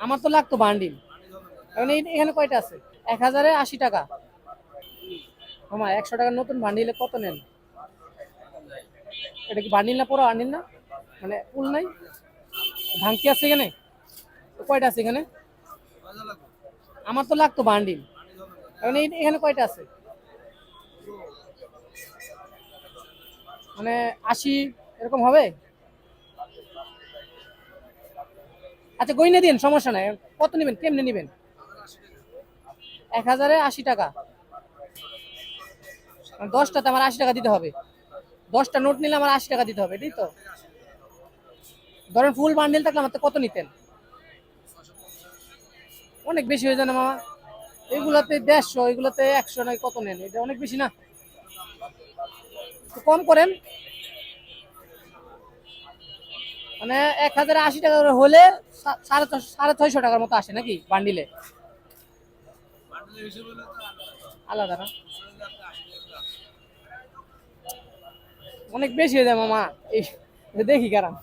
আমার তো লাগতো বান্ডিল। এখন এখানে কয়টা আছে? 1080 টাকা। মামা 100 টাকার নতুন বান্ডিলে কত নেন? এটা কি বান্ডিল না পুরো বান্ডিল না? মানে ফুল নাই? ভাঙতি আছে এখানে? তো কয়টা আছে এখানে? আমার তো লাগতো বান্ডিল। এখন এখানে কয়টা আছে? মানে 80 এরকম হবে? আচ্ছা গইনা দিন, সমস্যা নাই। কত নেবেন, কেমনে নেবেন? 1080 টাকা। 10টাতে আমার 80 টাকা দিতে হবে। 10টা নোট নিলে আমার 80 টাকা দিতে হবে, তাই তো? ধরেন ফুল বান্ডিল থাকলে আমার তো কত নিতেন? অনেক বেশি হয়ে যায় না মামা? এগুলাতে 150, এগুলাতে 100, নাই কত নেন? এটা অনেক বেশি না? একটু কম করেন। মানে 1080 টাকা করে হলে 650 টাকার মতো আসে নাকি বান্ডিলে? আলাদা না? অনেক বেশি হয়ে যায় মামা। এই এটা দেখি কারণ